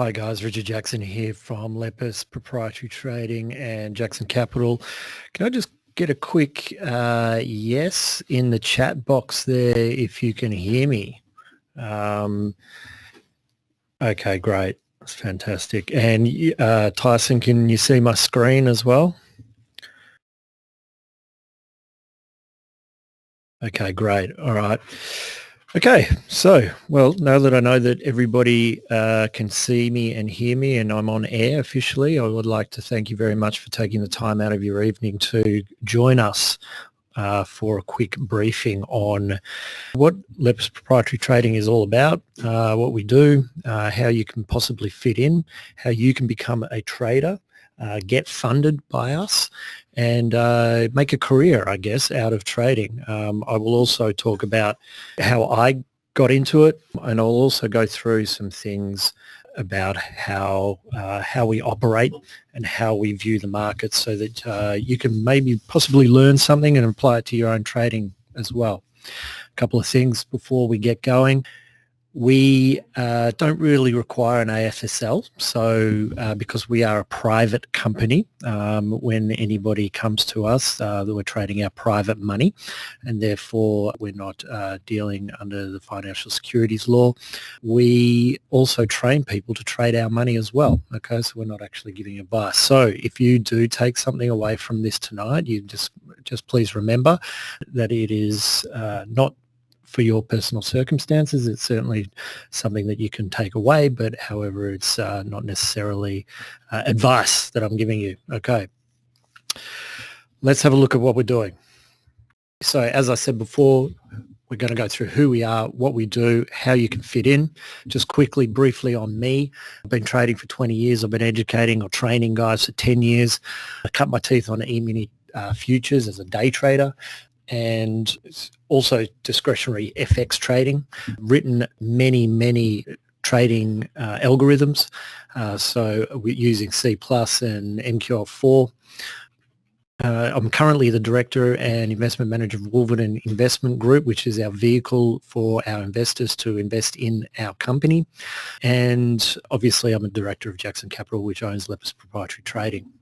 Hi guys, Richard Jackson here from Lepus Proprietary Trading and Jackson Capital. Can I just get a quick yes in the chat box there if you can hear me? Okay, great. That's fantastic. And Tyson, can you see my screen as well? Okay, great. All right. Okay, so, well, now that I know that everybody can see me and hear me and I'm on air officially, I would like to thank you very much for taking the time out of your evening to join us for a quick briefing on what Lepus Proprietary Trading is all about, what we do, how you can possibly fit in, how you can become a trader, get funded by us, and make a career, I guess, out of trading. I will also talk about how I got into it, and I'll also go through some things about how we operate and how we view the market so that you can maybe possibly learn something and apply it to your own trading as well. A couple of things before we get going. We don't really require an AFSL, so because we are a private company, when anybody comes to us, we're trading our private money, and therefore we're not dealing under the financial securities law. We also train people to trade our money as well, okay, so we're not actually giving advice. So if you do take something away from this tonight, you just please remember that it is not for your personal circumstances. It's certainly something that you can take away, but however, it's not necessarily advice that I'm giving you. Okay, let's have a look at what we're doing. So as I said before, we're going to go through who we are, what we do, how you can fit in. Just quickly, briefly on me. I've been trading for 20 years. I've been educating or training guys for 10 years. I cut my teeth on E-mini futures as a day trader, and also discretionary FX trading, written many trading algorithms. So we're using C+ and MQL4. I'm currently the director and investment manager of Wolverton Investment Group, which is our vehicle for our investors to invest in our company. And obviously I'm a director of Jackson Capital, which owns Lepus Proprietary Trading.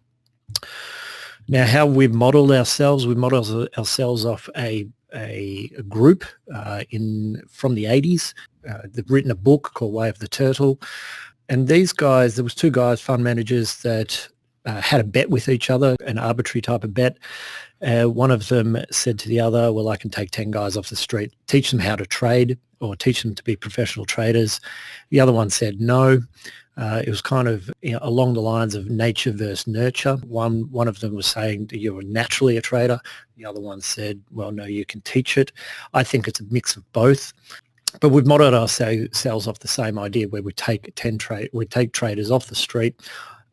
Now, how we've modelled ourselves, we modelled ourselves off a group from the 80s. They've written a book called Way of the Turtle. And these guys, there was two guys, fund managers, that had a bet with each other, an arbitrary type of bet. One of them said to the other, well, I can take 10 guys off the street, teach them how to trade or teach them to be professional traders. The other one said no. It was kind of along the lines of nature versus nurture. One of them was saying that you're naturally a trader. The other one said, well, no, you can teach it. I think it's a mix of both. But we've modeled ourselves off the same idea where we take traders off the street.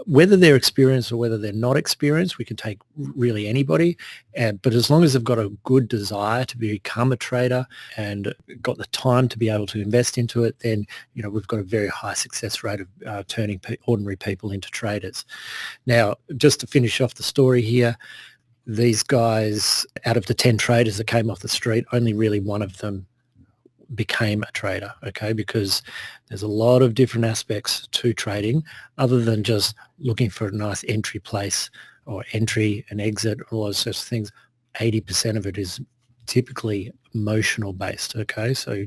Whether they're experienced or whether they're not experienced, we can take really anybody. But as long as they've got a good desire to become a trader and got the time to be able to invest into it, then we've got a very high success rate of turning ordinary people into traders. Now, just to finish off the story here, these guys, out of the 10 traders that came off the street, only really one of them became a trader, okay, because there's a lot of different aspects to trading other than just looking for a nice entry place or entry and exit, all those sorts of things. 80% of it is typically emotional based, okay, so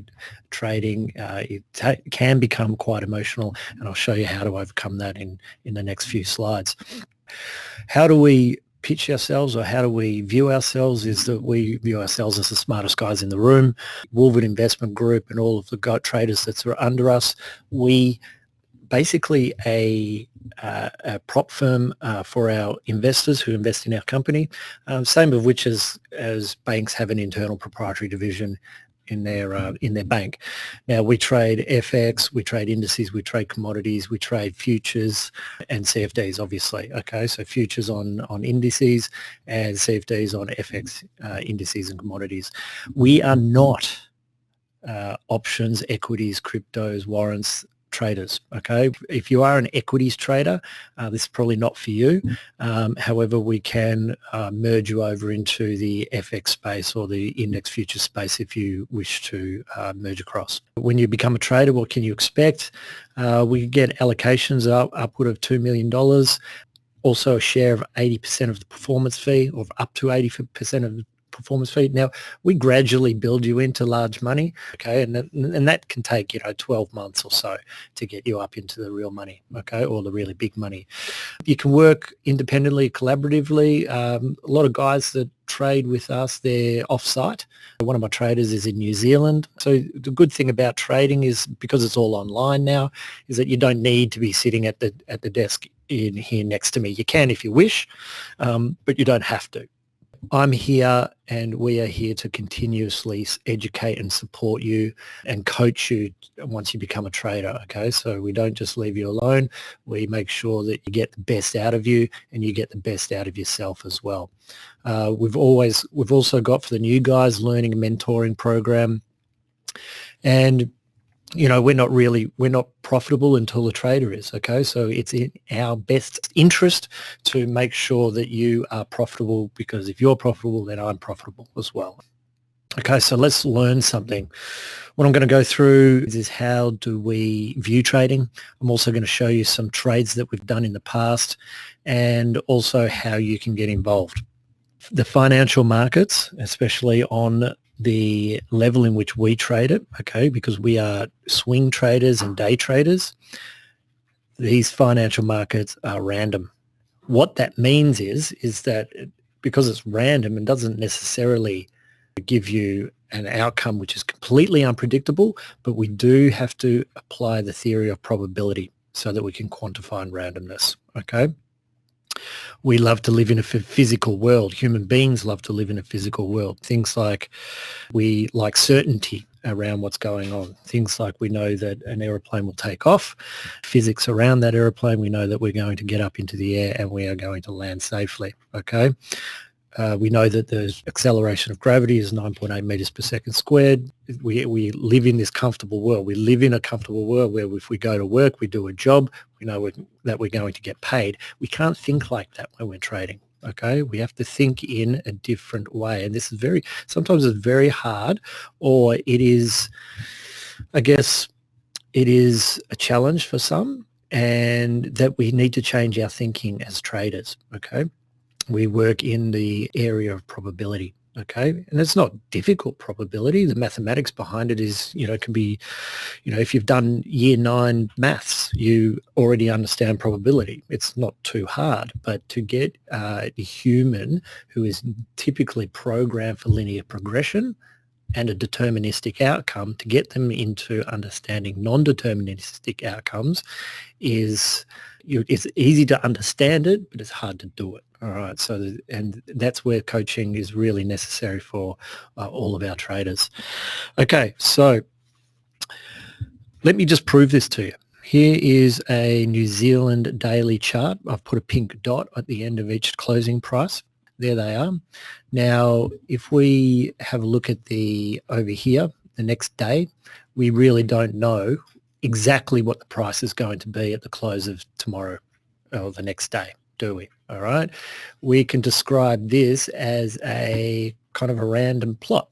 trading can become quite emotional, and I'll show you how to overcome that in the next few slides. How do we pitch ourselves, or how do we view ourselves, is that we view ourselves as the smartest guys in the room. Wolverton Investment Group and all of the traders that are under us, we basically a prop firm for our investors who invest in our company, same of which as banks have an internal proprietary division in their bank. Now, we trade FX, we trade indices, we trade commodities, we trade futures and CFDs, obviously. Okay, so futures on indices and CFDs on FX indices and commodities. We are not options, equities, cryptos, warrants, traders. Okay, if you are an equities trader, this is probably not for you. However, we can merge you over into the FX space or the index future space if you wish to merge across. When you become a trader, what can you expect? We get allocations upward of $2 million. Also a share of 80% of the performance fee, or up to 80% of the performance fee. Now, we gradually build you into large money, okay, and that can take 12 months or so to get you up into the real money, okay, or the really big money. You can work independently, collaboratively. A lot of guys that trade with us, they're off-site. One of my traders is in New Zealand. So the good thing about trading is, because it's all online now, is that you don't need to be sitting at the desk in here next to me. You can if you wish, but you don't have to. I'm here and we are here to continuously educate and support you and coach you once you become a trader, okay? So we don't just leave you alone. We make sure that you get the best out of you and you get the best out of yourself as well. We've also got, for the new guys, learning and mentoring program. And we're not profitable until the trader is, okay? So it's in our best interest to make sure that you are profitable, because if you're profitable, then I'm profitable as well. Okay, so let's learn something. What I'm going to go through is how do we view trading. I'm also going to show you some trades that we've done in the past, and also how you can get involved. The financial markets, especially on the level in which we trade it, okay, because we are swing traders and day traders, these financial markets are random. What that means is that because it's random and doesn't necessarily give you an outcome which is completely unpredictable, but we do have to apply the theory of probability so that we can quantify randomness, okay? We love to live in a physical world. Human beings love to live in a physical world. Things like, we like certainty around what's going on. Things like, we know that an aeroplane will take off. Physics around that aeroplane, we know that we're going to get up into the air and we are going to land safely, okay? We know that the acceleration of gravity is 9.8 meters per second squared. We live in this comfortable world. We live in a comfortable world where if we go to work, we do a job, we know that we're going to get paid. We can't think like that when we're trading, okay? We have to think in a different way. And this is sometimes it's very hard, or it is, I guess, it is a challenge for some, and that we need to change our thinking as traders, okay? We work in the area of probability, okay? And it's not difficult probability. The mathematics behind it is, can be, if you've done year 9 maths, you already understand probability. It's not too hard, but to get a human who is typically programmed for linear progression and a deterministic outcome, to get them into understanding non-deterministic outcomes is, it's easy to understand it, but it's hard to do it. All right. So, and that's where coaching is really necessary for all of our traders. Okay. So let me just prove this to you. Here is a New Zealand daily chart. I've put a pink dot at the end of each closing price. There they are. Now, if we have a look at over here, the next day, we really don't know exactly what the price is going to be at the close of tomorrow or the next day, do we? All right. We can describe this as a kind of a random plot.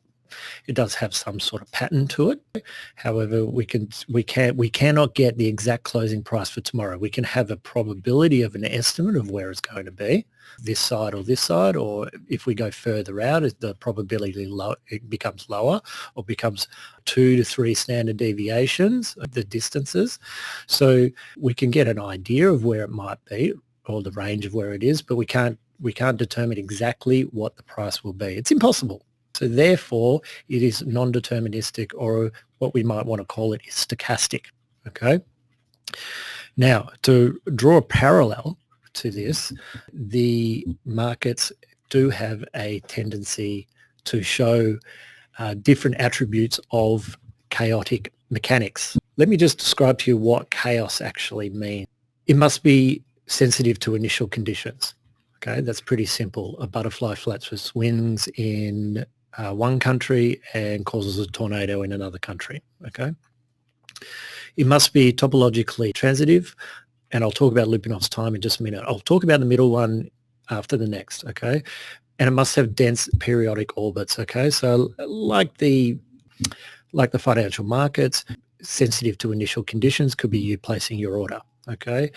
It does have some sort of pattern to it. However, we cannot get the exact closing price for tomorrow. We can have a probability of an estimate of where it's going to be, this side or this side, or if we go further out, the probability it becomes lower, or becomes 2 to 3 standard deviations of the distances. So we can get an idea of where it might be, or the range of where it is, but we can't determine exactly what the price will be. It's impossible. So therefore, it is non-deterministic, or what we might want to call it is stochastic, okay? Now, to draw a parallel to this, the markets do have a tendency to show different attributes of chaotic mechanics. Let me just describe to you what chaos actually means. It must be sensitive to initial conditions. Okay, that's pretty simple. A butterfly flaps with wings in one country and causes a tornado in another country. Okay, It must be topologically transitive, and I'll talk about Lupinoff's time in just a minute. I'll talk about the middle one after the next, okay? And it must have dense periodic orbits, okay? So like the financial markets, sensitive to initial conditions could be you placing your order, okay?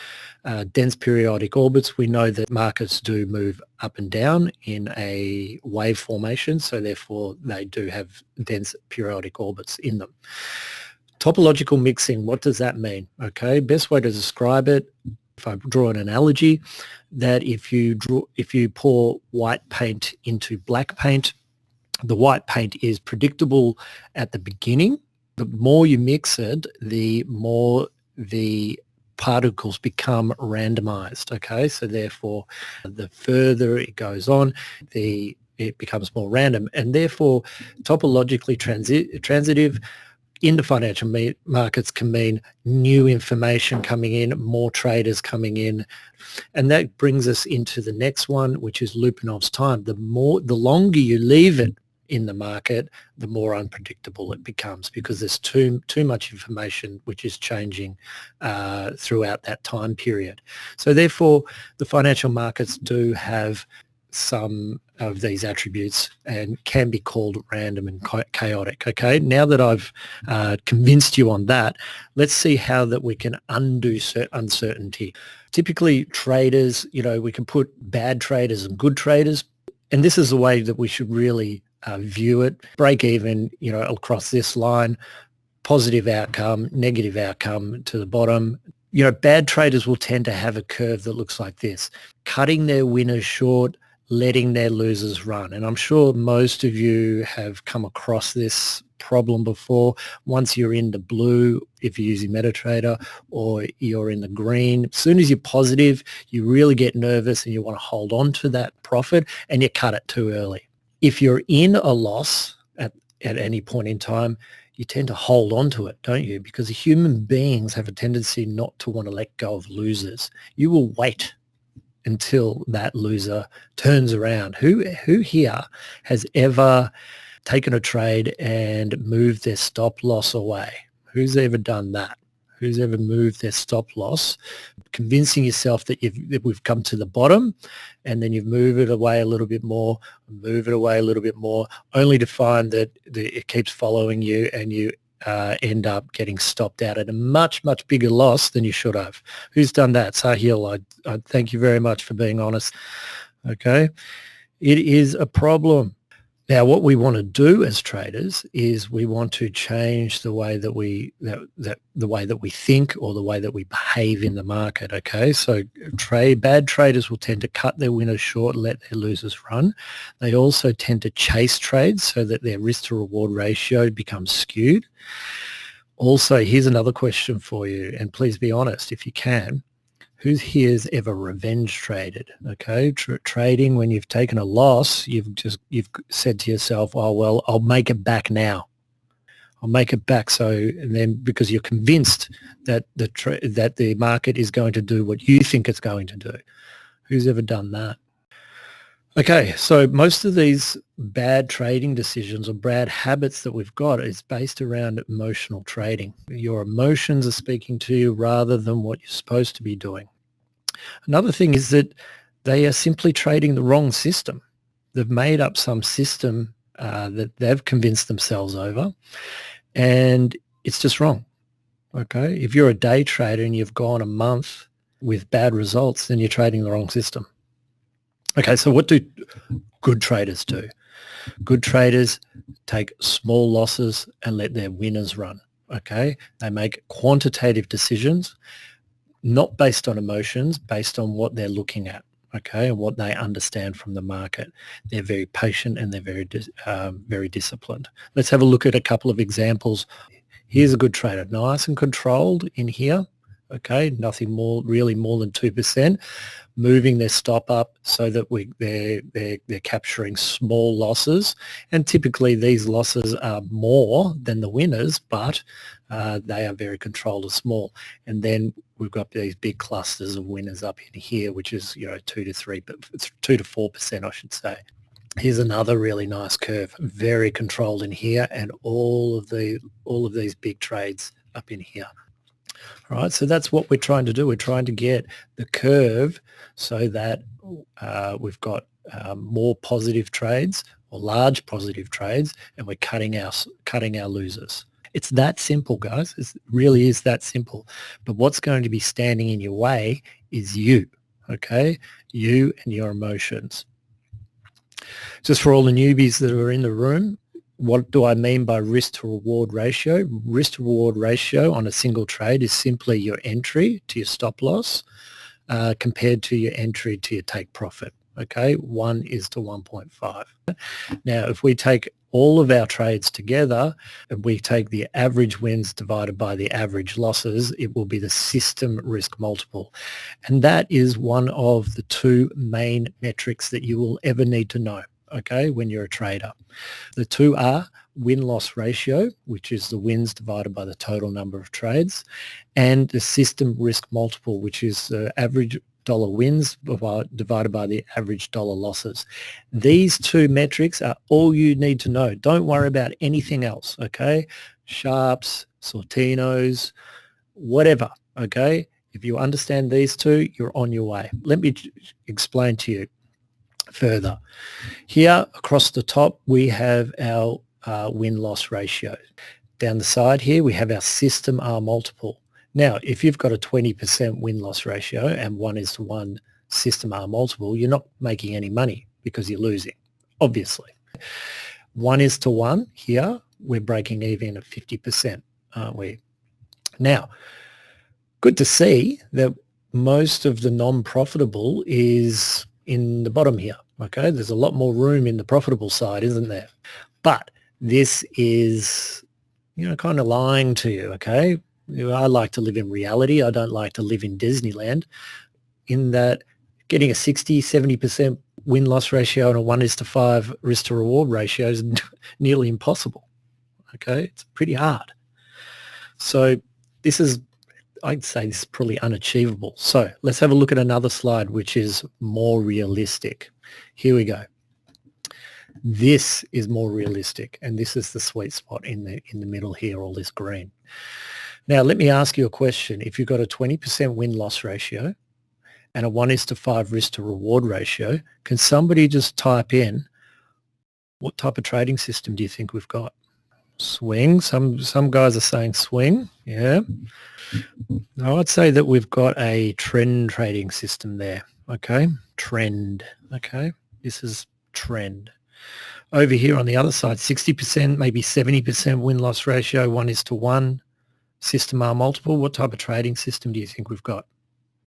Dense periodic orbits, we know that markets do move up and down in a wave formation, so therefore they do have dense periodic orbits in them. Topological mixing, what does that mean? Okay, best way to describe it, if I draw an analogy, that if you pour white paint into black paint, the white paint is predictable at the beginning. The more you mix it, the more the particles become randomized, okay? So therefore, the further it goes on, it becomes more random, and therefore topologically transitive in the financial markets can mean new information coming in, more traders coming in. And that brings us into the next one, which is Lupinoff's time. The longer you leave it in the market, the more unpredictable it becomes, because there's too much information which is changing throughout that time period. So therefore, the financial markets do have some of these attributes and can be called random and chaotic. Okay, now that I've convinced you on that, let's see how that we can undo uncertainty. Typically traders, we can put bad traders and good traders, and this is the way that we should really view it. Break even, across this line, positive outcome, negative outcome to the bottom. Bad traders will tend to have a curve that looks like this, cutting their winners short, letting their losers run. And I'm sure most of you have come across this problem before. Once you're in the blue, if you're using MetaTrader, or you're in the green, as soon as you're positive, you really get nervous and you want to hold on to that profit and you cut it too early. If you're in a loss at any point in time, you tend to hold on to it, don't you? Because human beings have a tendency not to want to let go of losers. You will wait until that loser turns around. Who here has ever taken a trade and moved their stop loss away? Who's ever done that? Who's ever moved their stop loss, convincing yourself that we've come to the bottom, and then you move it away a little bit more, move it away a little bit more, only to find that it keeps following you and you end up getting stopped out at a much, much bigger loss than you should have. Who's done that? Sahil, I thank you very much for being honest. Okay. It is a problem. Now, what we want to do as traders is we want to change the way that we think, or the way that we behave in the market. Okay, so bad traders will tend to cut their winners short, let their losers run. They also tend to chase trades so that their risk to reward ratio becomes skewed. Also, here's another question for you, and please be honest if you can. Who here has ever revenge traded? Okay, trading when you've taken a loss, you've said to yourself, "Oh well, I'll make it back now. I'll make it back." So, and then because you're convinced that the market is going to do what you think it's going to do. Who's ever done that? Okay, so most of these bad trading decisions or bad habits that we've got is based around emotional trading. Your emotions are speaking to you rather than what you're supposed to be doing. Another thing is that they are simply trading the wrong system. They've made up some system that they've convinced themselves over, and it's just wrong. Okay, if you're a day trader and you've gone a month with bad results, then you're trading the wrong system. Okay, so what do good traders do? Good traders take small losses and let their winners run. Okay, they make quantitative decisions, not based on emotions, based on what they're looking at. Okay, and what they understand from the market. They're very patient and they're very disciplined. Let's have a look at a couple of examples. Here's a good trader, nice and controlled in here. Okay, nothing really more than 2%, moving their stop up so that they're capturing small losses, and typically these losses are more than the winners, but they are very controlled and small. And then we've got these big clusters of winners up in here, which is 2 to 4%, I should say. Here's another really nice curve, very controlled in here, and all of these big trades up in here. All right, so that's what we're trying to do. We're trying to get the curve so that we've got more positive trades or large positive trades, and we're cutting our losers. It's that simple, guys. It really is that simple. But what's going to be standing in your way is you, okay? You and your emotions. Just for all the newbies that are in the room, what do I mean by risk to reward ratio? Risk to reward ratio on a single trade is simply your entry to your stop loss compared to your entry to your take profit. Okay, 1 is to 1.5. Now, if we take all of our trades together, and we take the average wins divided by the average losses, it will be the system risk multiple. And that is one of the two main metrics that you will ever need to know, okay, when you're a trader. The two are win-loss ratio, which is the wins divided by the total number of trades, and the system risk multiple, which is the average dollar wins divided by the average dollar losses. These two metrics are all you need to know. Don't worry about anything else, okay? Sharps, Sortinos, whatever, okay? If you understand these two, you're on your way. Let me explain to you further. Here across the top, we have our win-loss ratio. Down the side here, we have our system R multiple. Now, if you've got a 20% win-loss ratio and 1 is to 1 system R multiple, you're not making any money because you're losing, obviously. 1 is to 1 here, we're breaking even at 50%, aren't we? Now, good to see that most of the non-profitable is in the bottom here, okay? There's a lot more room in the profitable side, isn't there? But this is, kind of lying to you, okay? I like to live in reality. I don't like to live in Disneyland, in that getting a 60, 70% win-loss ratio and a 1 is to 5 risk to reward ratio is nearly impossible. Okay, it's pretty hard. So I'd say this is probably unachievable. So let's have a look at another slide, which is more realistic. Here we go. This is more realistic, and this is the sweet spot in the middle here, all this green. Now, let me ask you a question. If you've got a 20% win-loss ratio and a 1 is to 5 risk to reward ratio, can somebody just type in what type of trading system do you think we've got? Swing. Some guys are saying swing. Yeah. No, I'd say that we've got a trend trading system there. Okay. Trend. Okay. This is trend. Over here on the other side, 60%, maybe 70% win-loss ratio, 1 is to 1. System R multiple. What type of trading system do you think we've got?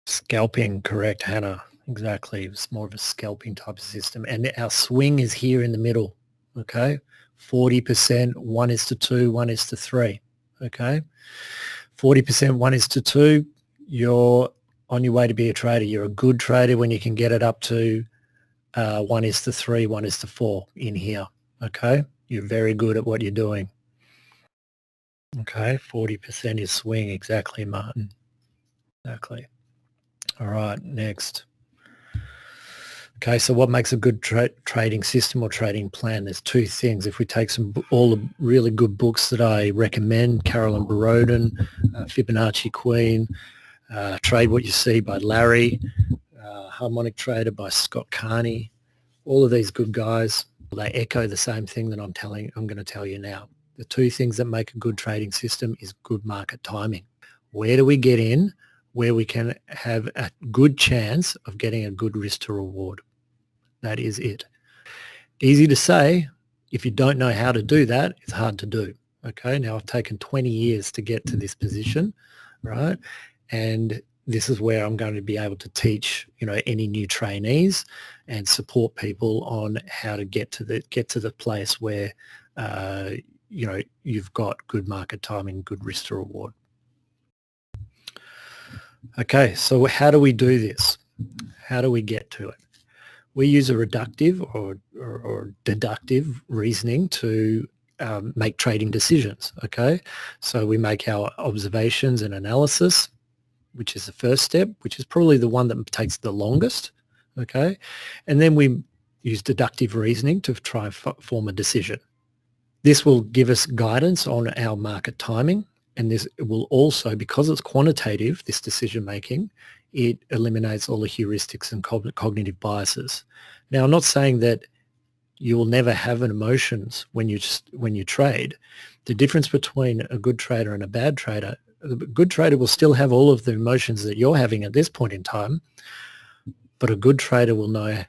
Scalping, correct, Hannah. Exactly. It's more of a scalping type of system. And our swing is here in the middle. Okay. 40%, 1 is to 2, 1 is to 3. Okay. 40%, 1 is to 2. You're on your way to be a trader. You're a good trader when you can get it up to 1 is to 3, 1 is to 4 in here. Okay. You're very good at what you're doing. Okay, 40% is swing. Exactly, Martin. Exactly. All right, next. Okay, so what makes a good trading system or trading plan? There's two things. If we take all the really good books that I recommend, Carolyn Baroden, Fibonacci Queen, Trade What You See by Larry, Harmonic Trader by Scott Carney, all of these good guys, they echo the same thing that I'm going to tell you now. The two things that make a good trading system is good market timing. Where do we get in where we can have a good chance of getting a good risk to reward? That is it. Easy to say. If you don't know how to do that, it's hard to do. Okay, now I've taken 20 years to get to this position, right? And this is where I'm going to be able to teach, any new trainees and support people on how to get to the place where you've got good market timing, good risk to reward. Okay, so how do we do this? How do we get to it? We use a reductive or deductive reasoning to make trading decisions, okay? So we make our observations and analysis, which is the first step, which is probably the one that takes the longest, okay? And then we use deductive reasoning to try and form a decision. This will give us guidance on our market timing And this will also, because it's quantitative, this decision making, it eliminates all the heuristics and cognitive biases. Now, I'm not saying that you will never have an emotions when you trade. The difference between a good trader and a bad trader, a good trader will still have all of the emotions that you're having at this point in time, but a good trader will know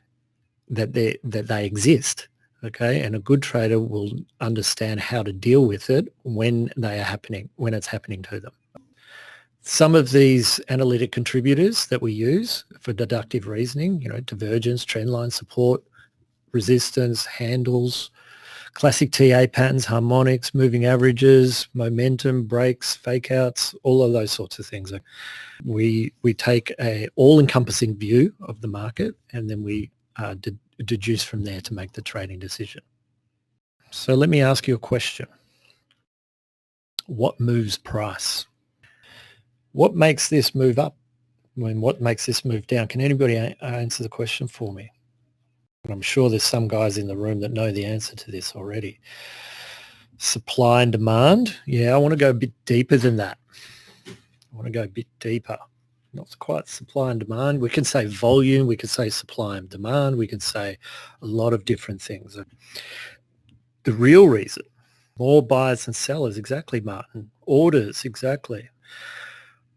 that they exist. Okay, and a good trader will understand how to deal with it when it's happening to them. Some of these analytic contributors that we use for deductive reasoning, divergence, trendline, support, resistance, handles, classic TA patterns, harmonics, moving averages, momentum, breaks, fake outs, all of those sorts of things. We take a all-encompassing view of the market, and then we deduce from there to make the trading decision. So let me ask you a question. What moves price? What makes this move up? What makes this move down? Can anybody answer the question for me? And I'm sure there's some guys in the room that know the answer to this already. Supply and demand. Yeah, I want to go a bit deeper than that. I want to go a bit deeper. Not quite supply and demand. We can say volume. We can say supply and demand. We can say a lot of different things. The real reason, more buyers than sellers, exactly, Martin. Orders, exactly.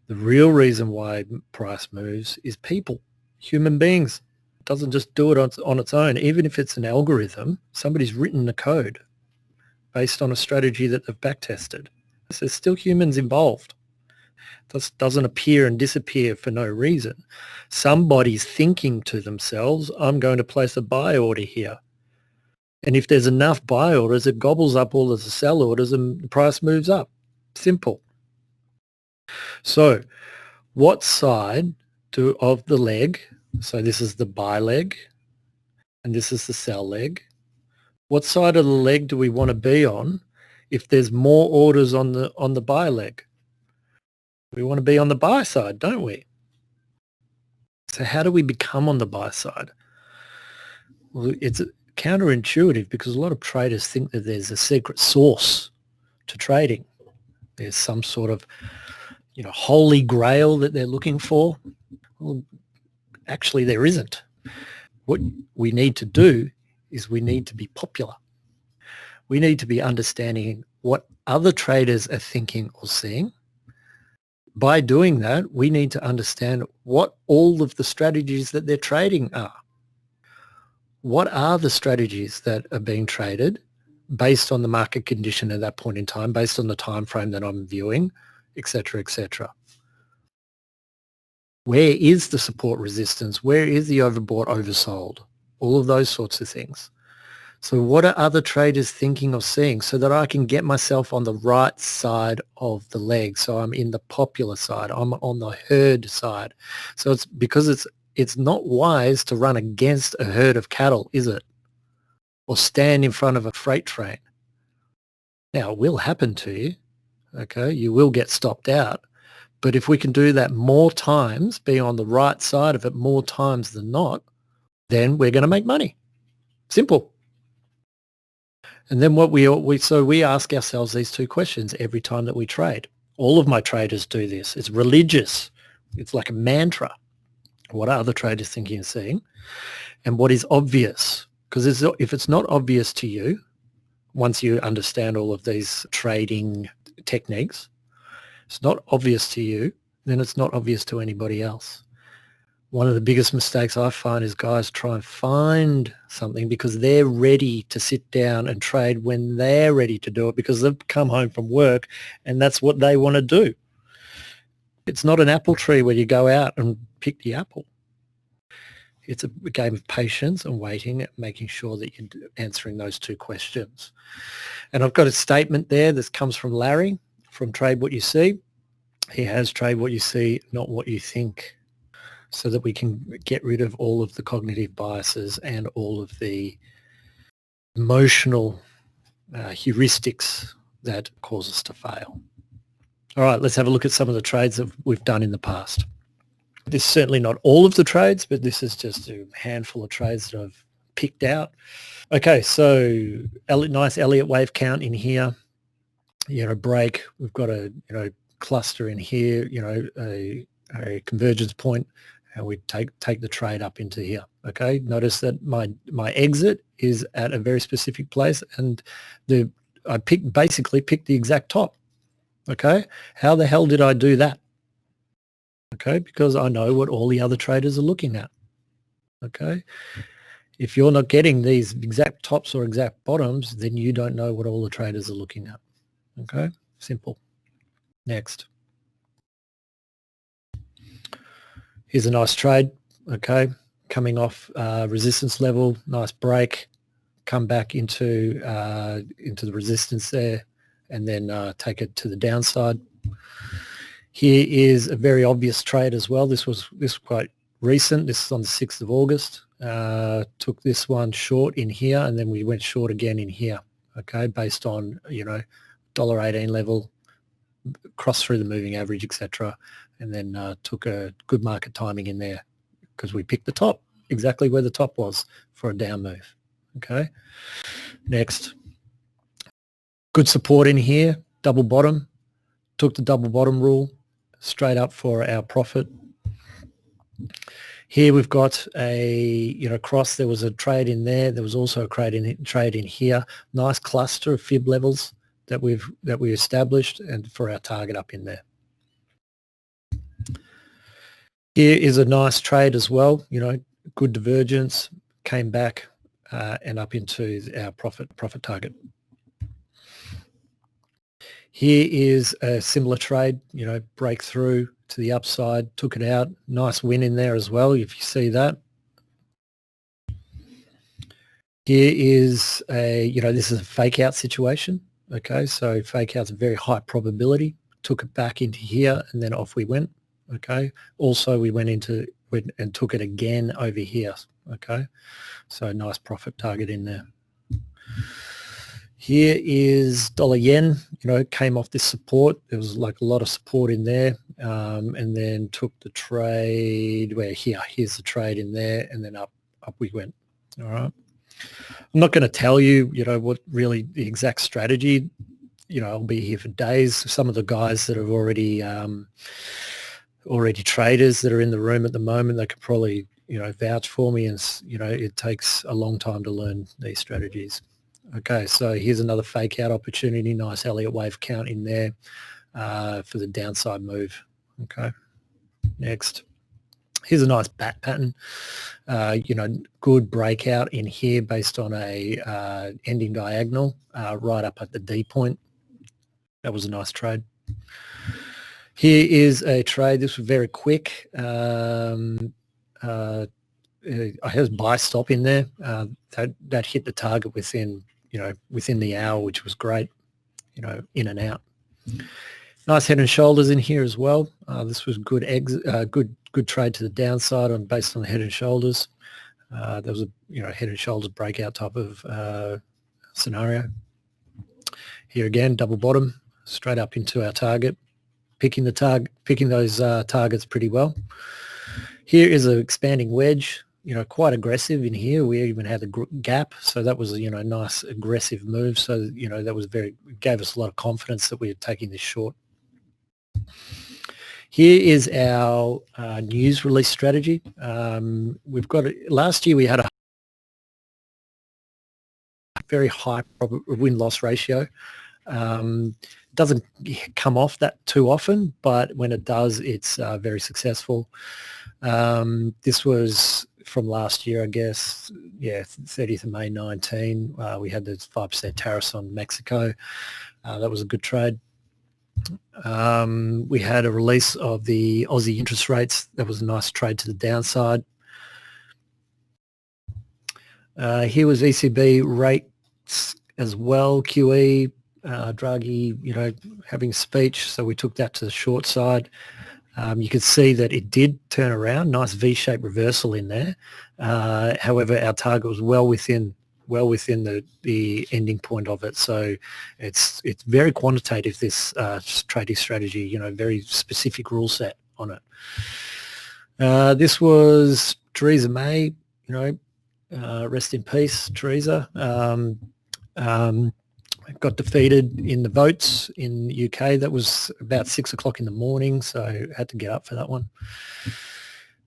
The real reason why price moves is people, human beings. It doesn't just do it on its own. Even if it's an algorithm, somebody's written the code based on a strategy that they've backtested. So there's still humans involved. This doesn't appear and disappear for no reason. Somebody's thinking to themselves, I'm going to place a buy order here. And if there's enough buy orders, it gobbles up all of the sell orders and the price moves up. Simple. So what side of the leg, so this is the buy leg and this is the sell leg, what side of the leg do we want to be on if there's more orders on the buy leg? We want to be on the buy side, don't we? So how do we become on the buy side? Well, it's counterintuitive because a lot of traders think that there's a secret sauce to trading. There's some sort of, holy grail that they're looking for. Well, actually there isn't. What we need to do is we need to be popular. We need to be understanding what other traders are thinking or seeing. By doing that, we need to understand what all of the strategies that they're trading are. What are the strategies that are being traded based on the market condition at that point in time, based on the time frame that I'm viewing, et cetera, et cetera. Where is the support resistance? Where is the overbought, oversold? All of those sorts of things. So what are other traders thinking or seeing so that I can get myself on the right side of the leg? So I'm in the popular side. I'm on the herd side. So it's because it's not wise to run against a herd of cattle, is it? Or stand in front of a freight train. Now, it will happen to you. Okay, you will get stopped out. But if we can do that more times, be on the right side of it more times than not, then we're going to make money. Simple. And then what we ask ourselves these two questions every time that we trade. All of my traders do this. It's religious. It's like a mantra. What are other traders thinking and seeing? And what is obvious? Because if it's not obvious to you, once you understand all of these trading techniques, it's not obvious to you, then it's not obvious to anybody else. One of the biggest mistakes I find is guys try and find something because they're ready to sit down and trade when they're ready to do it because they've come home from work and that's what they want to do. It's not an apple tree where you go out and pick the apple. It's a game of patience and waiting, making sure that you're answering those two questions. And I've got a statement there that comes from Larry from Trade What You See. He has Trade What You See, not what you think, so that we can get rid of all of the cognitive biases and all of the emotional heuristics that cause us to fail. All right, let's have a look at some of the trades that we've done in the past. This is certainly not all of the trades, but this is just a handful of trades that I've picked out. Okay, so nice Elliott Wave count in here. break. We've got a cluster in here, a convergence point, and we take the trade up into here. Okay, notice that my exit is at a very specific place, and I basically picked the exact top. Okay, how the hell did I do that? Okay, because I know what all the other traders are looking at. Okay, if you're not getting these exact tops or exact bottoms, then you don't know what all the traders are looking at. Okay, simple. Next. Here's a nice trade. Okay, coming off resistance level, nice break, come back into the resistance there, and then take it to the downside. Here is a very obvious trade as well. This was quite recent. This is on the 6th of August. Took this one short in here, and then we went short again in here. Okay, based on $1.18 level, crossed through the moving average, etc., and then took a good market timing in there because we picked the top exactly where the top was for a down move. Okay, next, good support in here, double bottom, took the double bottom rule straight up for our profit. Here we've got a cross. There was a trade in there. There was also a trade in here. Nice cluster of fib levels that we established, and for our target up in there. Here is a nice trade as well. Good divergence, came back and up into our profit target. Here is a similar trade, breakthrough to the upside, took it out. Nice win in there as well, if you see that. Here is this is a fake out situation. Okay, so fake out's a very high probability. Took it back into here, and then off we went. Okay, also we went and took it again over here. Okay, so nice profit target in there. Here is dollar yen, came off this support. There was like a lot of support in there, and then took the trade where here's the trade in there, and then up we went. All right. I'm not going to tell you, what really the exact strategy. I'll be here for days. Some of the guys that have already traders that are in the room at the moment, they could probably, vouch for me, and, it takes a long time to learn these strategies. Okay, so here's another fake out opportunity. Nice Elliott Wave count in there for the downside move. Okay, next. Here's a nice bat pattern. Good breakout in here based on a ending diagonal right up at the D point. That was a nice trade. Here is a trade. This was very quick. I had a buy stop in there. That hit the target within the hour, which was great. In and out. Nice head and shoulders in here as well. This was good good trade to the downside based on the head and shoulders. There was a head and shoulders breakout type of scenario. Here again, double bottom, straight up into our target. Picking those targets pretty well. Here is an expanding wedge. Quite aggressive in here. We even had a gap, so that was a nice aggressive move. So that was gave us a lot of confidence that we were taking this short. Here is our news release strategy. We've got last year we had a very high win-loss ratio. Doesn't come off that too often, but when it does, it's very successful. This was from last year, I guess. 30th of May 19. We had the 5% tariffs on Mexico. That was a good trade. We had a release of the Aussie interest rates. That was a nice trade to the downside. Here was ECB rates as well, QE, Draghi, having speech. So we took that to the short side. You could see that it did turn around, nice V-shaped reversal in there. However, our target was well within the ending point of it. So it's very quantitative, this trading strategy, very specific rule set on it. This was Theresa May, rest in peace, Theresa. got defeated in the votes in the UK. That was about 6 o'clock in the morning, so I had to get up for that one.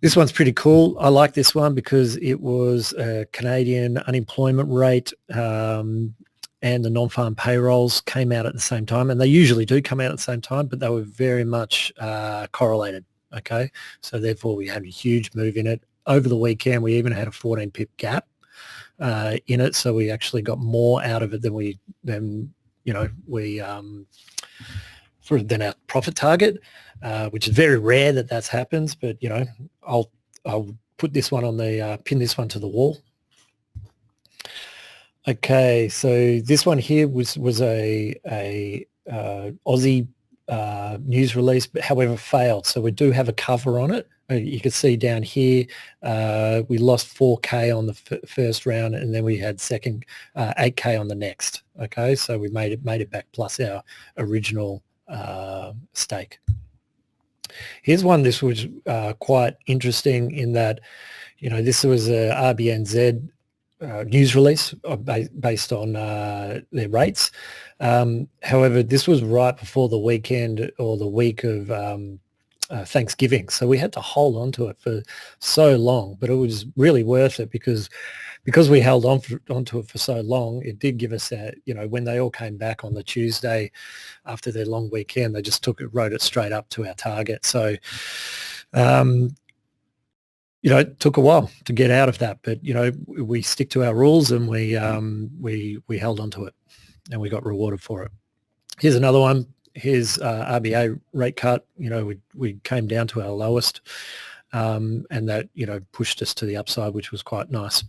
This one's pretty cool. I like this one because it was a Canadian unemployment rate and the non-farm payrolls came out at the same time, and they usually do come out at the same time, but they were very much correlated, okay? So therefore we had a huge move in it. Over the weekend, we even had a 14 pip gap in it, so we actually got more out of it than our profit target, which is very rare that happens. But I'll put this one on the pin this one to the wall. Okay, so this one here was a Aussie news release, but however failed. So we do have a cover on it. You can see down here we lost 4K on the first round, and then we had second 8K on the next. Okay, so we made it back plus our original stake. Here's one. This was quite interesting in that, this was a RBNZ news release based on their rates. However, this was right before the weekend or the week of Thanksgiving, so we had to hold on to it for so long, but it was really worth it because we held onto it for so long. It did give us that, when they all came back on the Tuesday after their long weekend, they just wrote it straight up to our target. So it took a while to get out of that, but we stick to our rules, and we held on to it, and we got rewarded for it. Here's another one. Here's RBA rate cut. We came down to our lowest, and that pushed us to the upside, which was quite nice.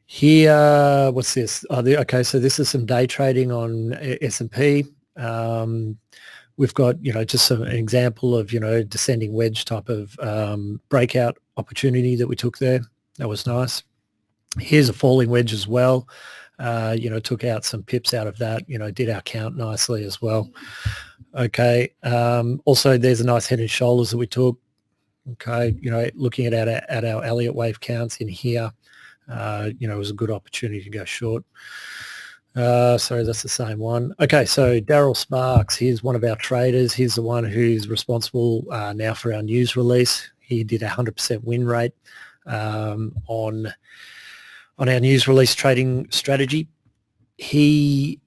Here, what's this? Okay, so this is some day trading on S&P. We've got, just an example of, descending wedge type of breakout opportunity that we took there. That was nice. Here's a falling wedge as well. Took out some pips out of that, did our count nicely as well. Okay. Also, there's a nice head and shoulders that we took. Okay. Looking at our Elliott Wave counts in here, it was a good opportunity to go short. Sorry, that's the same one. Okay, so Daryl Sparks, he's one of our traders. He's the one who's responsible now for our news release. He did a 100% win rate on our news release trading strategy. He,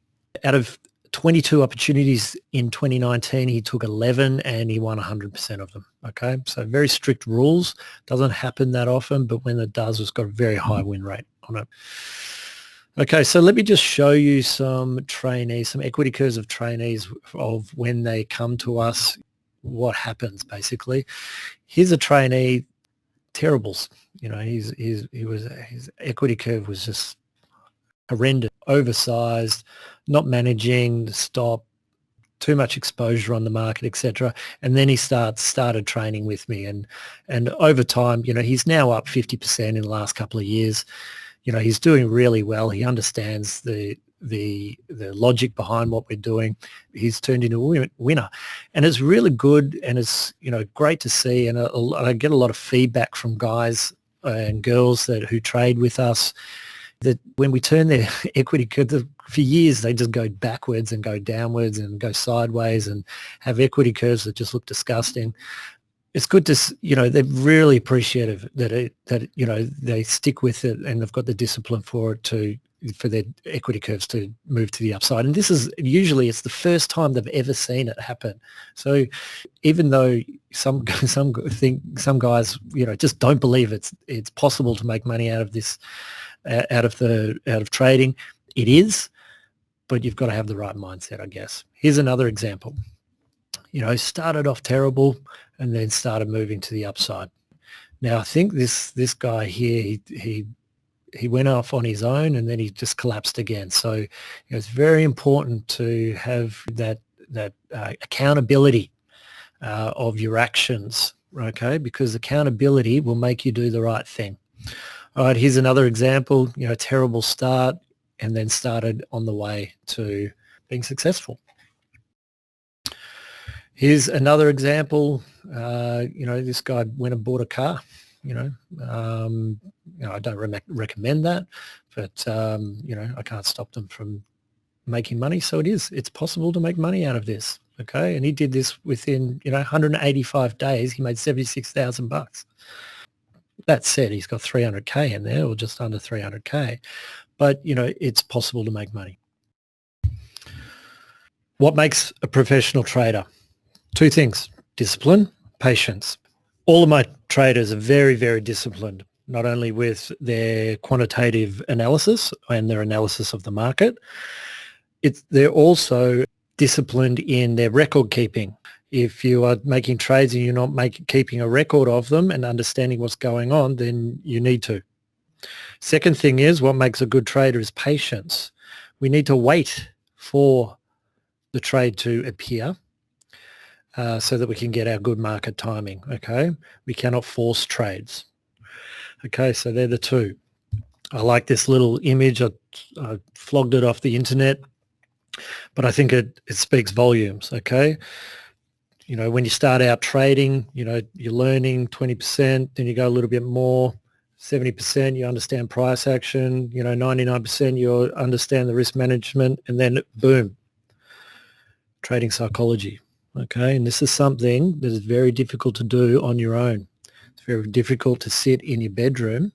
out of 22 opportunities in 2019, he took 11 and he won 100% of them. Okay, so very strict rules. Doesn't happen that often, but when it does, it's got a very high win rate on it. Okay, so let me just show you some trainees, some equity curves of trainees of when they come to us, what happens basically. Here's a trainee, terribles. His equity curve was just horrendous, oversized, not managing the stop, too much exposure on the market, etc. And then he started training with me, and over time, he's now up 50% in the last couple of years. He's doing really well. He understands the logic behind what we're doing. He's turned into a winner, and it's really good, and it's great to see. And I get a lot of feedback from guys and girls who trade with us, that when we turn their equity curve, for years they just go backwards and go downwards and go sideways and have equity curves that just look disgusting. It's good to, they're really appreciative that they stick with it, and they've got the discipline for their equity curves to move to the upside. And this is usually, it's the first time they've ever seen it happen. So even though some guys, just don't believe it's possible to make money out of this, out of trading, it is, but you've got to have the right mindset, I guess. Here's another example. Started off terrible and then started moving to the upside. Now, I think this guy here, he went off on his own and then he just collapsed again. So it's very important to have that accountability of your actions, okay? Because accountability will make you do the right thing. All right, here's another example, terrible start, and then started on the way to being successful. Here's another example. This guy went and bought a car. I don't recommend that, but I can't stop them from making money. So it is. It's possible to make money out of this. Okay, and he did this within 185 days. He made $76,000. That said, he's got 300K in there, or just under 300K. But it's possible to make money. What makes a professional trader? Two things: discipline, patience. All of my traders are very, very disciplined, not only with their quantitative analysis and their analysis of the market. They're also disciplined in their record keeping. If you are making trades and you're not keeping a record of them and understanding what's going on, then you need to. Second thing is, what makes a good trader is patience. We need to wait for the trade to appear so that we can get our good market timing. Okay, we cannot force trades. Okay, so they're the two. I like this little image. I flogged it off the internet, but I think it speaks volumes. Okay, when you start out trading, you're learning 20%, then you go a little bit more. 70% you understand price action, 99% you understand the risk management, and then boom, trading psychology. Okay, and this is something that is very difficult to do on your own. It's very difficult to sit in your bedroom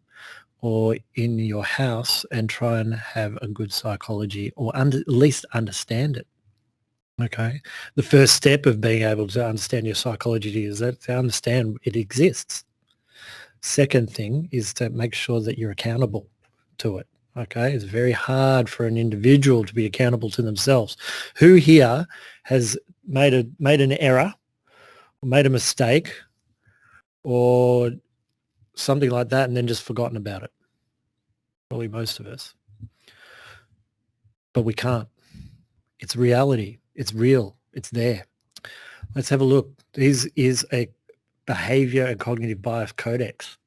or in your house and try and have a good psychology, or at least understand it. Okay, the first step of being able to understand your psychology is that to understand it exists. Second thing is to make sure that you're accountable to it. Okay, it's very hard for an individual to be accountable to themselves. Who here has made an error, or made a mistake, or something like that, and then just forgotten about it? Probably most of us. But we can't. It's reality. It's real. It's there. Let's have a look. This is a behavior and cognitive bias codex.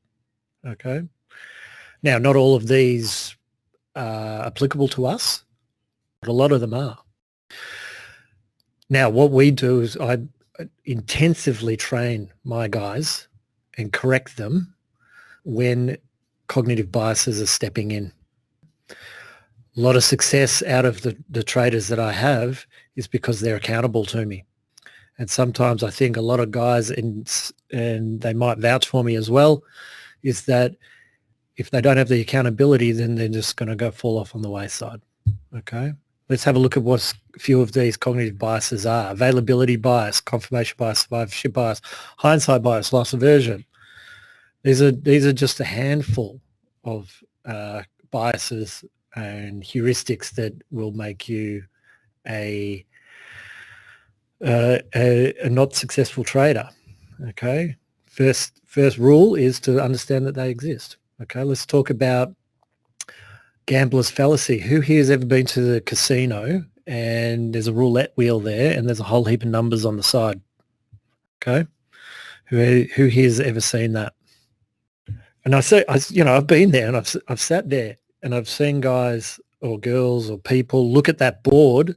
Okay. Now, not all of these are applicable to us, but a lot of them are. Now, what we do is I intensively train my guys and correct them when cognitive biases are stepping in. A lot of success out of the traders that I have is because they're accountable to me. And sometimes I think a lot of guys, and they might vouch for me as well, is that if they don't have the accountability, then they're just going to go fall off on the wayside. Okay. Let's have a look at what a few of these cognitive biases are. Availability bias, confirmation bias, survivorship bias, hindsight bias, loss aversion. These are just a handful of biases and heuristics that will make you a not successful trader. Okay. First rule is to understand that they exist. Okay. Let's talk about gambler's fallacy. Who here has ever been to the casino and there's a roulette wheel there and there's a whole heap of numbers on the side? Okay. Who here has ever seen that? And I've been there and I've sat there and I've seen guys or girls or people look at that board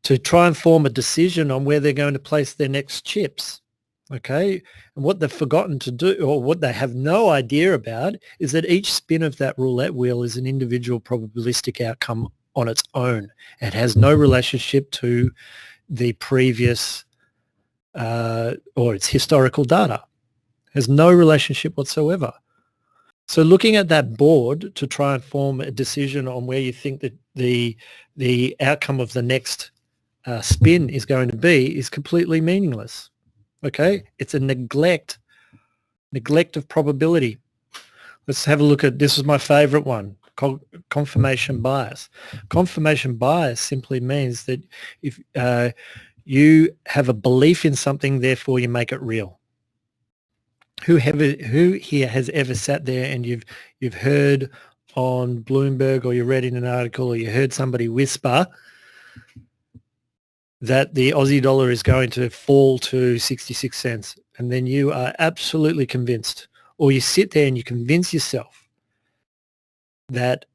to try and form a decision on where they're going to place their next chips. Okay. And what they've forgotten to do, or what they have no idea about, is that each spin of that roulette wheel is an individual probabilistic outcome on its own. It has no relationship to the previous or its historical data. It has no relationship whatsoever. So looking at that board to try and form a decision on where you think that the outcome of the next spin is going to be is completely meaningless. Okay, it's a neglect of probability. Let's have a look at, this is my favorite one, confirmation bias. Confirmation bias simply means that if you have a belief in something, therefore you make it real. Who here has ever sat there and you've heard on Bloomberg, or you read in an article, or you heard somebody whisper that the Aussie dollar is going to fall to 66 cents, and then you are absolutely convinced, or you sit there and you convince yourself that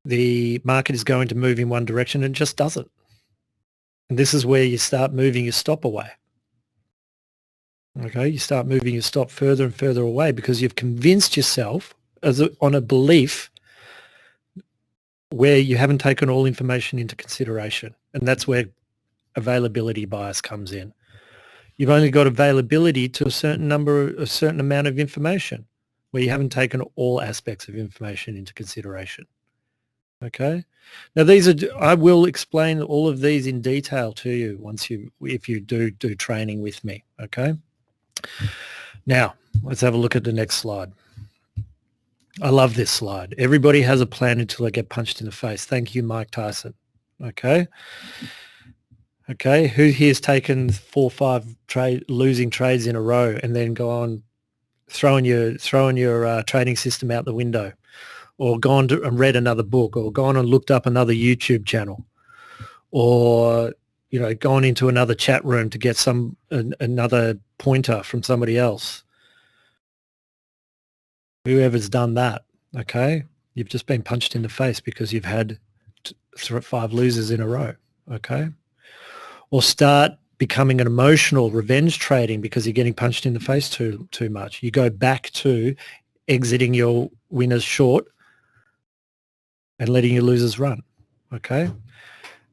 the market is going to move in one direction, and it just doesn't. And this is where you start moving your stop away. Okay, you start moving your stop further and further away because you've convinced yourself on a belief where you haven't taken all information into consideration. And that's where availability bias comes in. You've only got availability to a certain amount of information where you haven't taken all aspects of information into consideration. Okay. Now I will explain all of these in detail to you if you do training with me. Okay. Now let's have a look at the next slide. I love this slide. Everybody has a plan until they get punched in the face. Thank you, Mike Tyson. Okay. Okay. Who here's taken 4 or 5 losing trades in a row and then go on throwing your trading system out the window, or gone and read another book, or gone and looked up another YouTube channel, or gone into another chat room to get another pointer from somebody else? Whoever's done that, okay, you've just been punched in the face because you've had 5 losers in a row, okay? Or start becoming an emotional revenge trading because you're getting punched in the face too much. You go back to exiting your winners short and letting your losers run, okay?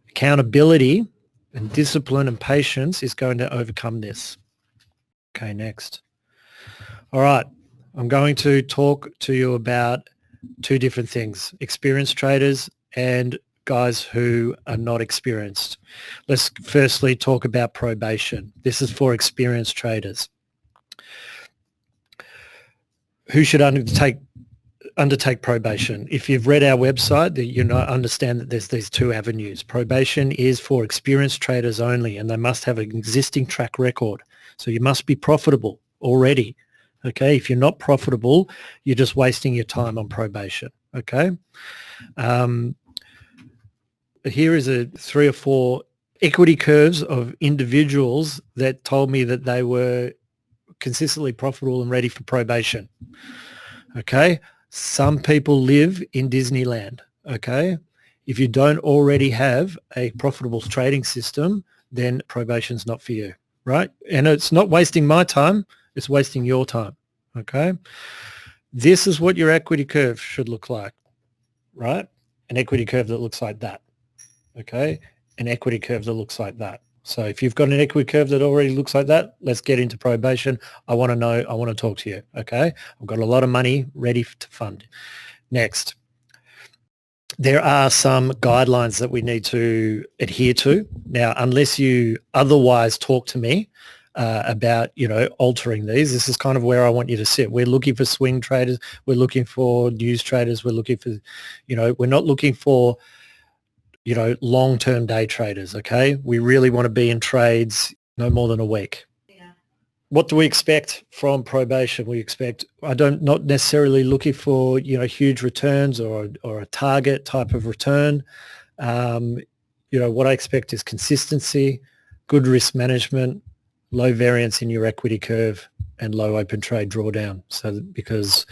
Accountability and discipline and patience is going to overcome this. Okay, next. All right, I'm going to talk to you about 2 different things: experienced traders and guys who are not experienced. Let's firstly talk about probation. This is for experienced traders. Who should undertake probation? If you've read our website, you understand that there's these 2 avenues. Probation is for experienced traders only, and they must have an existing track record. So you must be profitable already. Okay, if you're not profitable, you're just wasting your time on probation. Okay. Here is 3 or 4 equity curves of individuals that told me that they were consistently profitable and ready for probation. Okay. Some people live in Disneyland. Okay. If you don't already have a profitable trading system, then probation's not for you. Right. And it's not wasting my time. It's wasting your time. Okay. This is what your equity curve should look like. Right. An equity curve that looks like that. Okay. An equity curve that looks like that. So if you've got an equity curve that already looks like that, let's get into probation. I want to know, I want to talk to you. Okay. I've got a lot of money ready to fund. Next. There are some guidelines that we need to adhere to. Now, unless you otherwise talk to me about, altering these, this is kind of where I want you to sit. We're looking for swing traders. We're looking for news traders. We're looking for, we're not looking for, long-term day traders, okay? We really want to be in trades no more than a week. Yeah. What do we expect from probation? Not necessarily looking for, huge returns or a target type of return. What I expect is consistency, good risk management, low variance in your equity curve, and low open trade drawdown. So because,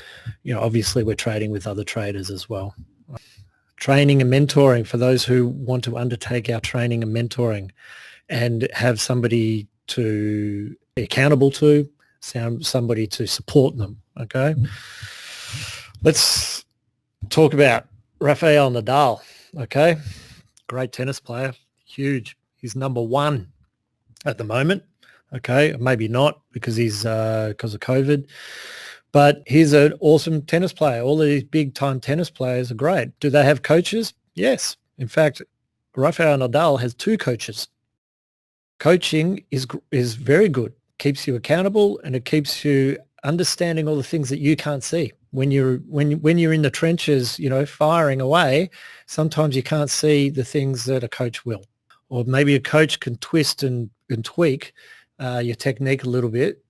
obviously we're trading with other traders as well. Training and mentoring, for those who want to undertake our training and mentoring and have somebody to be accountable to, somebody to support them, okay? Let's talk about Rafael Nadal, okay? Great tennis player, huge. He's number 1 at the moment, okay? Maybe not because of COVID. But he's an awesome tennis player. All of these big-time tennis players are great. Do they have coaches? Yes. In fact, Rafael Nadal has 2 coaches. Coaching is very good. Keeps you accountable, and it keeps you understanding all the things that you can't see. When you're in the trenches, firing away, sometimes you can't see the things that a coach will. Or maybe a coach can twist and tweak your technique a little bit,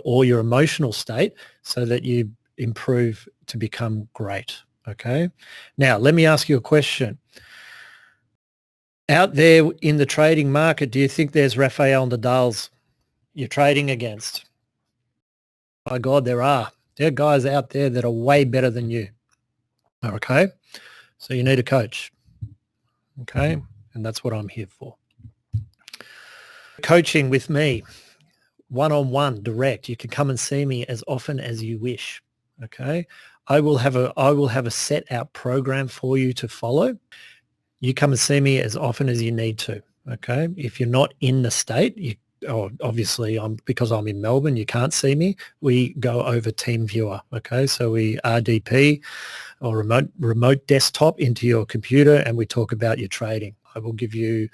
or your emotional state, so that you improve to become great. Okay. Now, let me ask you a question. Out there in the trading market, do you think there's Rafael Nadals you're trading against? By God, there are. There are guys out there that are way better than you. Okay. So you need a coach. Okay. And that's what I'm here for. Coaching with me. One-on-one, direct. You can come and see me as often as you wish. Okay. I will have a set out program for you to follow. You come and see me as often as you need to. Okay. If you're not in the state, obviously because I'm in Melbourne, you can't see me. We go over TeamViewer. Okay. So we RDP or remote desktop into your computer and we talk about your trading. I will give you,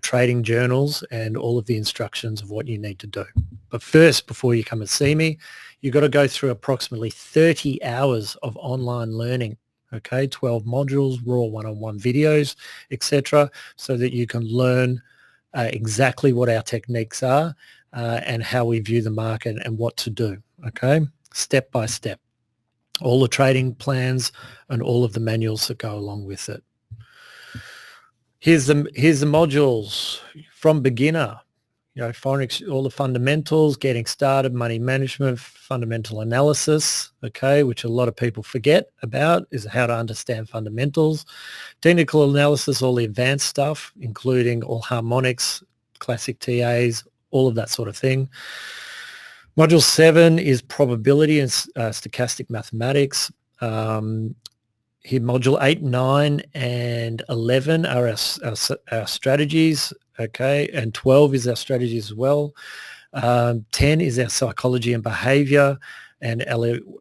trading journals and all of the instructions of what you need to do. But first, before you come and see me, you've got to go through approximately 30 hours of online learning. Okay, 12 modules, raw one-on-one videos, etc., so that you can learn exactly what our techniques are and how we view the market and what to do. Okay, step by step. All the trading plans and all of the manuals that go along with it. Here's the modules from beginner. All the fundamentals, getting started, money management, fundamental analysis, okay, which a lot of people forget about, is how to understand fundamentals. Technical analysis, all the advanced stuff, including all harmonics, classic TAs, all of that sort of thing. Module 7 is probability and stochastic mathematics. Here, module 8, 9, and 11 are our strategies, okay, and 12 is our strategies as well. 10 is our psychology and behavior and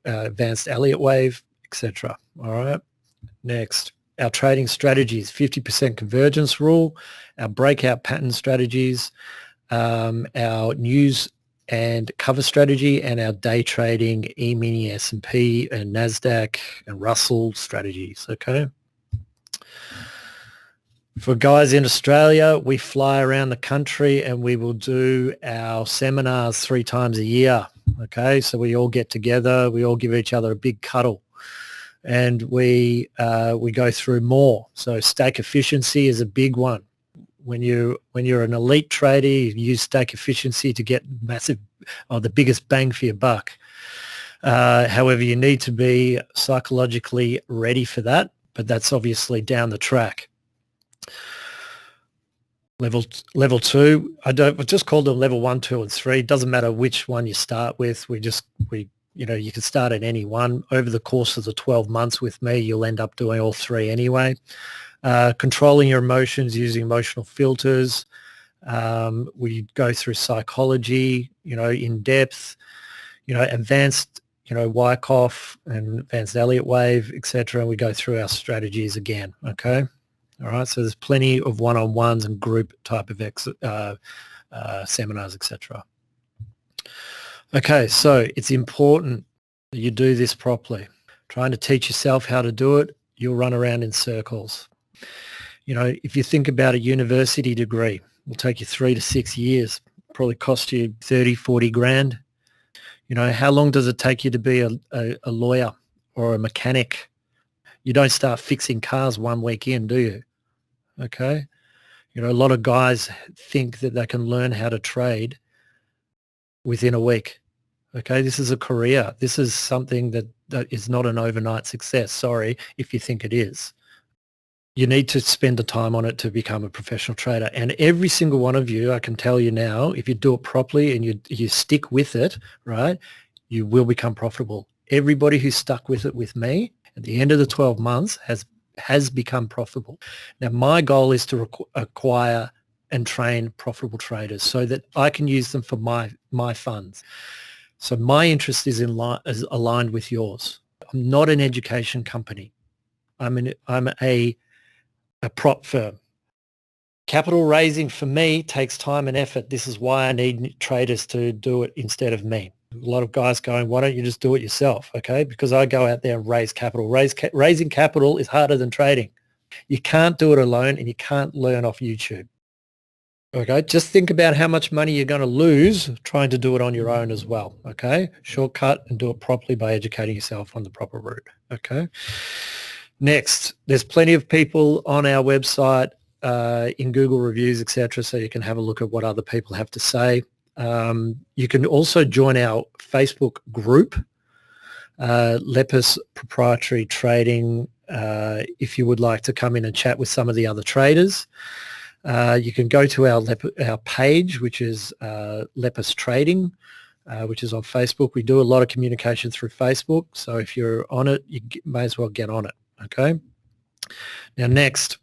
advanced Elliott Wave, etc. All right, next, our trading strategies, 50% convergence rule, our breakout pattern strategies, our news and cover strategy, and our day trading E-mini, S&P and NASDAQ and Russell strategies, okay? For guys in Australia, we fly around the country and we will do our seminars 3 times a year, okay? So we all get together, we all give each other a big cuddle and we go through more. So stake efficiency is a big one. When you're an elite trader, you use stake efficiency to get the biggest bang for your buck. However, you need to be psychologically ready for that, but that's obviously down the track. Level 2, I just call them level 1, 2, and 3. It doesn't matter which one you start with. You can start at any one. Over the course of the 12 months with me, you'll end up doing all 3 anyway. Controlling your emotions using emotional filters. We go through psychology, in depth, advanced, Wyckoff and advanced Elliott Wave, etc. And we go through our strategies again. Okay. All right. So there's plenty of one-on-ones and group type of seminars, etc. Okay. So it's important that you do this properly. Trying to teach yourself how to do it, you'll run around in circles. If you think about a university degree, it will take you 3 to 6 years, probably cost you 30, 40 grand. How long does it take you to be a lawyer or a mechanic? You don't start fixing cars 1 week in, do you? Okay. A lot of guys think that they can learn how to trade within a week. Okay. This is a career. This is something that is not an overnight success. Sorry if you think it is. You need to spend the time on it to become a professional trader. And every single one of you, I can tell you now, if you do it properly and you stick with it, right, you will become profitable. Everybody who's stuck with it with me at the end of the 12 months has become profitable. Now, my goal is to acquire and train profitable traders so that I can use them for my funds. So my interest is aligned with yours. I'm not an education company. I'm a prop firm. Capital raising for me takes time and effort. This is why I need traders to do it instead of me. A lot of guys going, why don't you just do it yourself? Okay, because I go out there and raise capital. Raising capital is harder than trading. You can't do it alone and you can't learn off YouTube. Okay, just think about how much money you're going to lose trying to do it on your own as well. Okay, shortcut and do it properly by educating yourself on the proper route. Okay. Next, there's plenty of people on our website, in Google reviews, etc., so you can have a look at what other people have to say. You can also join our Facebook group, Lepus Proprietary Trading, if you would like to come in and chat with some of the other traders. You can go to our page, which is Lepus Trading. which is on Facebook. We do a lot of communication through Facebook, so if you're on it, you may as well get on it, okay? Now next,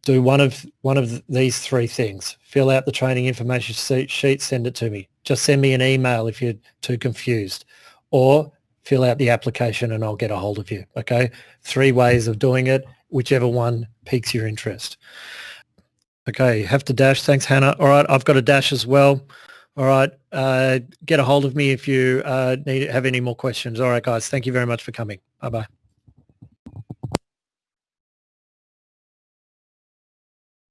do one of these three things. Fill out the training information sheet, send it to me. Just send me an email if you're too confused, or fill out the application and I'll get a hold of you, okay? 3 ways of doing it, whichever one piques your interest. Okay, have to dash. Thanks, Hannah. All right, I've got a dash as well. All right, get a hold of me if you have any more questions. All right, guys, thank you very much for coming. Bye-bye.